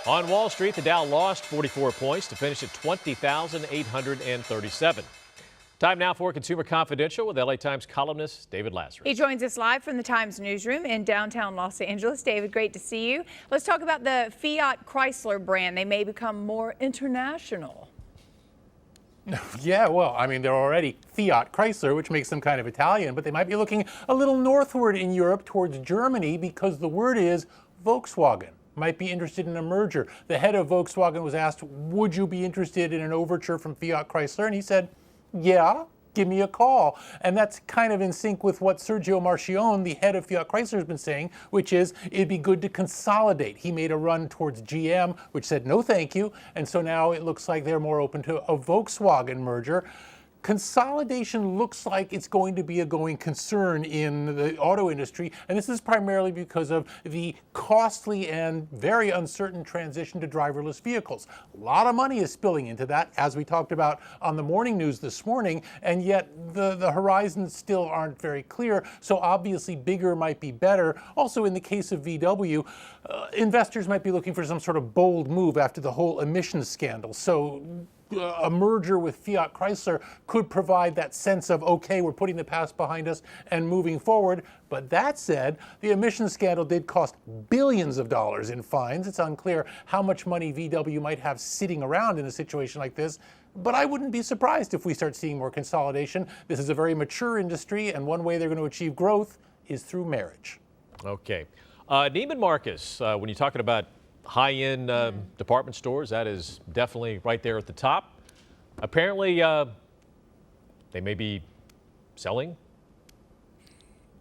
On Wall Street, the Dow lost 44 points to finish at 20,837. Time now for Consumer Confidential with LA Times columnist David Lazarus. He joins us live from the Times newsroom in downtown Los Angeles. David, great to see you. Let's talk about the Fiat Chrysler brand. They may become more international. Yeah, well, I mean, they're already Fiat Chrysler, which makes them kind of Italian, but they might be looking a little northward in Europe towards Germany because the word is Volkswagen might be interested in a merger. The head of Volkswagen was asked, would you be interested in an overture from Fiat Chrysler? And he said, yeah, give me a call. And that's kind of in sync with what Sergio Marchionne, the head of Fiat Chrysler, has been saying, which is it'd be good to consolidate. He made a run towards GM, which said no thank you. And so now it looks like they're more open to a Volkswagen merger. Consolidation looks like it's going to be a going concern in the auto industry, and this is primarily because of the costly and very uncertain transition to driverless vehicles. A lot of money is spilling into that, as we talked about on the morning news this morning, and yet the horizons still aren't very clear, so obviously bigger might be better. Also, in the case of VW, investors might be looking for some sort of bold move after the whole emissions scandal. So a merger with Fiat Chrysler could provide that sense of, okay, we're putting the past behind us and moving forward. But that said, the emissions scandal did cost billions of dollars in fines. It's unclear how much money VW might have sitting around in a situation like this. But I wouldn't be surprised if we start seeing more consolidation. This is a very mature industry, and one way they're going to achieve growth is through marriage. Okay. Neiman Marcus, when you're talking about high-end department stores, that is definitely right there at the top. Apparently, they may be selling.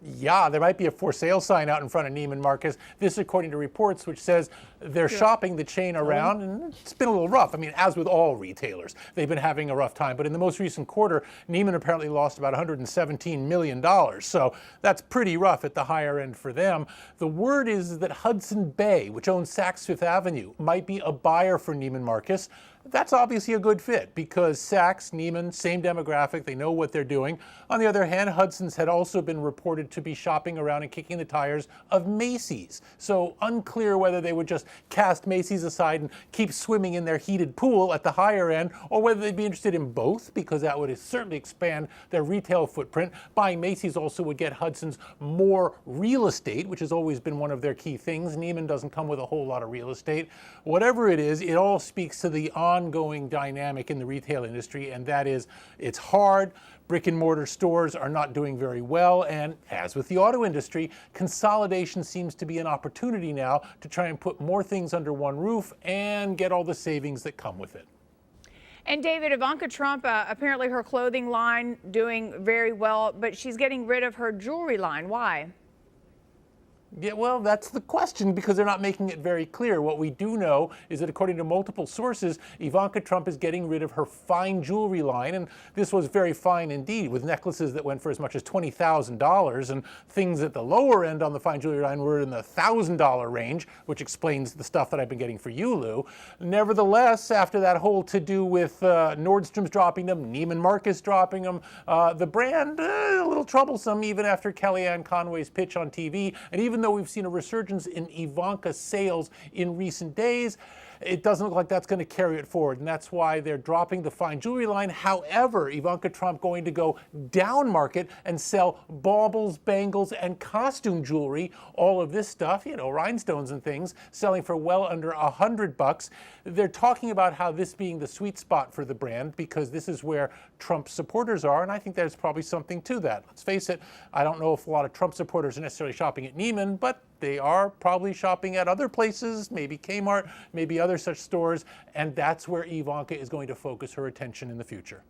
Yeah, there might be a for sale sign out in front of Neiman Marcus. This according to reports, which says they're shopping the chain around, and it's been a little rough. I mean, as with all retailers, they've been having a rough time. But in the most recent quarter, Neiman apparently lost about $117 million. So that's pretty rough at the higher end for them. The word is that Hudson Bay, which owns Saks Fifth Avenue, might be a buyer for Neiman Marcus. That's obviously a good fit because Saks, Neiman, same demographic, they know what they're doing. On the other hand, Hudson's had also been reported to be shopping around and kicking the tires of Macy's. So unclear whether they would just cast Macy's aside and keep swimming in their heated pool at the higher end, or whether they'd be interested in both, because that would certainly expand their retail footprint. Buying Macy's also would get Hudson's more real estate, which has always been one of their key things. Neiman doesn't come with a whole lot of real estate. Whatever it is, it all speaks to the ongoing dynamic in the retail industry, and that is it's hard. Brick and mortar stores are not doing very well, and as with the auto industry, consolidation seems to be an opportunity now to try and put more things under one roof and get all the savings that come with it. And David, Ivanka Trump, apparently her clothing line doing very well, but she's getting rid of her jewelry line. Why? Yeah, well, that's the question because they're not making it very clear. What we do know is that according to multiple sources, Ivanka Trump is getting rid of her fine jewelry line, and this was very fine indeed, with necklaces that went for as much as $20,000, and things at the lower end on the fine jewelry line were in the $1,000 range, which explains the stuff that I've been getting for you, Lou. Nevertheless, after that whole to-do with Nordstrom's dropping them, Neiman Marcus dropping them, the brand a little troublesome even after Kellyanne Conway's pitch on TV, and even though we've seen a resurgence in Ivanka sales in recent days, it doesn't look like that's going to carry it forward, and that's why they're dropping the fine jewelry line. However, Ivanka Trump going to go down market and sell baubles, bangles, and costume jewelry. All of this stuff, you know, rhinestones and things, selling for well under $100. They're talking about how this being the sweet spot for the brand because this is where Trump supporters are, and I think there's probably something to that. Let's face it, I don't know if a lot of Trump supporters are necessarily shopping at Neiman, but they are probably shopping at other places, maybe Kmart, maybe other such stores, and that's where Ivanka is going to focus her attention in the future.